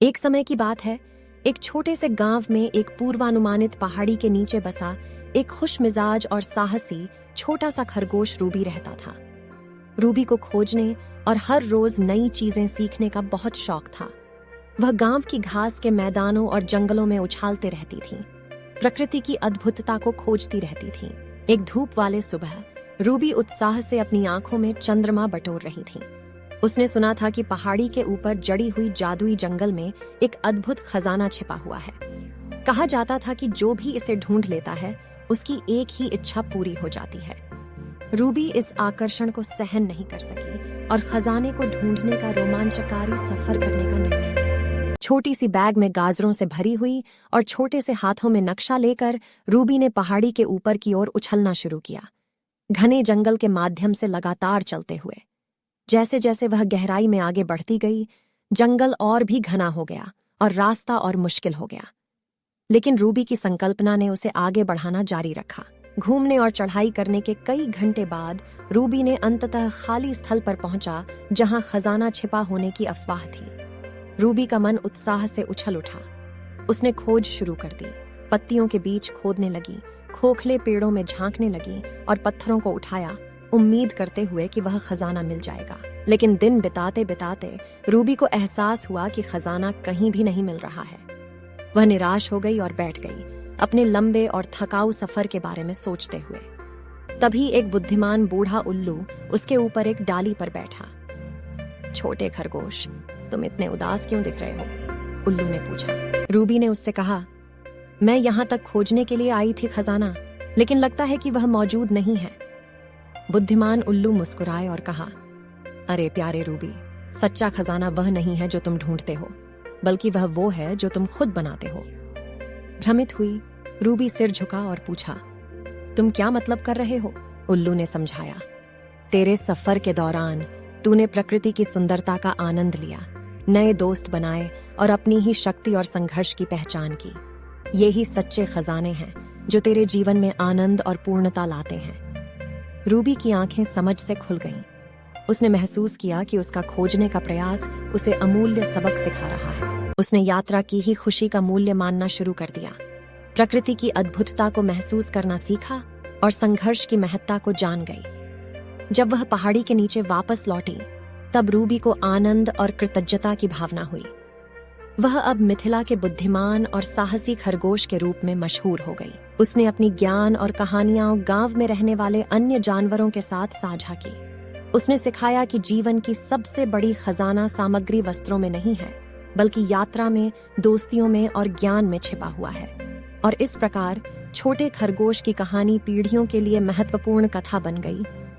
एक समय की बात है, एक छोटे से गांव में एक पूर्वानुमानित पहाड़ी के नीचे बसा एक खुशमिजाज और साहसी छोटा सा खरगोश रूबी रहता था। रूबी को खोजने और हर रोज नई चीजें सीखने का बहुत शौक था। वह गांव की घास के मैदानों और जंगलों में उछालते रहती थी, प्रकृति की अद्भुतता को खोजती रहती थी। एक धूप वाले सुबह रूबी उत्साह से अपनी आंखों में चंद्रमा बटोर रही थी। उसने सुना था कि पहाड़ी के ऊपर जड़ी हुई जादुई जंगल में एक अद्भुत खजाना छिपा हुआ है। कहा जाता था कि जो भी इसे ढूंढ लेता है उसकी एक ही इच्छा पूरी हो जाती है। रूबी इस आकर्षण को सहन नहीं कर सकी और खजाने को ढूंढने का रोमांचकारी सफर करने का निर्णय लिया। छोटी सी बैग में गाजरों से भरी हुई और छोटे से हाथों में नक्शा लेकर रूबी ने पहाड़ी के ऊपर की ओर उछलना शुरू किया, घने जंगल के माध्यम से लगातार चलते हुए। जैसे जैसे वह गहराई में आगे बढ़ती गई, जंगल और भी घना हो गया और रास्ता और मुश्किल हो गया। लेकिन रूबी की संकल्पना ने उसे आगे बढ़ाना जारी रखा। घूमने और चढ़ाई करने के कई घंटे बाद रूबी ने अंततः खाली स्थल पर पहुंचा जहां खजाना छिपा होने की अफवाह थी। रूबी का मन उत्साह से उछल उठा। उसने खोज शुरू कर दी, पत्तियों के बीच खोदने लगी, खोखले पेड़ों में झांकने लगी और पत्थरों को उठाया, उम्मीद करते हुए कि वह खजाना मिल जाएगा। लेकिन दिन बिताते बिताते रूबी को एहसास हुआ कि खजाना कहीं भी नहीं मिल रहा है। वह निराश हो गई और बैठ गई, अपने लंबे और थकाऊ सफर के बारे में सोचते हुए। तभी एक बुद्धिमान बूढ़ा उल्लू उसके ऊपर एक डाली पर बैठा। छोटे खरगोश, तुम इतने उदास क्यों दिख रहे हो? उल्लू ने पूछा। रूबी ने उससे कहा, मैं यहां तक खोजने के लिए आई थी खजाना, लेकिन लगता है कि वह मौजूद नहीं है। बुद्धिमान उल्लू मुस्कुराए और कहा, अरे प्यारे रूबी, सच्चा खजाना वह नहीं है जो तुम ढूंढते हो, बल्कि वह वो है जो तुम खुद बनाते हो। भ्रमित हुई रूबी सिर झुका और पूछा, तुम क्या मतलब कर रहे हो? उल्लू ने समझाया, तेरे सफर के दौरान तूने प्रकृति की सुंदरता का आनंद लिया, नए दोस्त बनाए और अपनी ही शक्ति और संघर्ष की पहचान की। यही सच्चे खजाने हैं जो तेरे जीवन में आनंद और पूर्णता लाते हैं। रूबी की आंखें समझ से खुल गईं। उसने महसूस किया कि उसका खोजने का प्रयास उसे अमूल्य सबक सिखा रहा है। उसने यात्रा की ही खुशी का मूल्य मानना शुरू कर दिया, प्रकृति की अद्भुतता को महसूस करना सीखा और संघर्ष की महत्ता को जान गई। जब वह पहाड़ी के नीचे वापस लौटी, तब रूबी को आनंद और कृतज्ञता की भावना हुई। वह अब मिथिला के बुद्धिमान और साहसी खरगोश के रूप में मशहूर हो गई। उसने अपनी ज्ञान और कहानियां गांव में रहने वाले अन्य जानवरों के साथ साझा की। उसने सिखाया कि जीवन की सबसे बड़ी खजाना सामग्री वस्त्रों में नहीं है, बल्कि यात्रा में, दोस्तियों में और ज्ञान में छिपा हुआ है। और इस प्रकार छोटे खरगोश की कहानी पीढ़ियों के लिए महत्वपूर्ण कथा बन गई,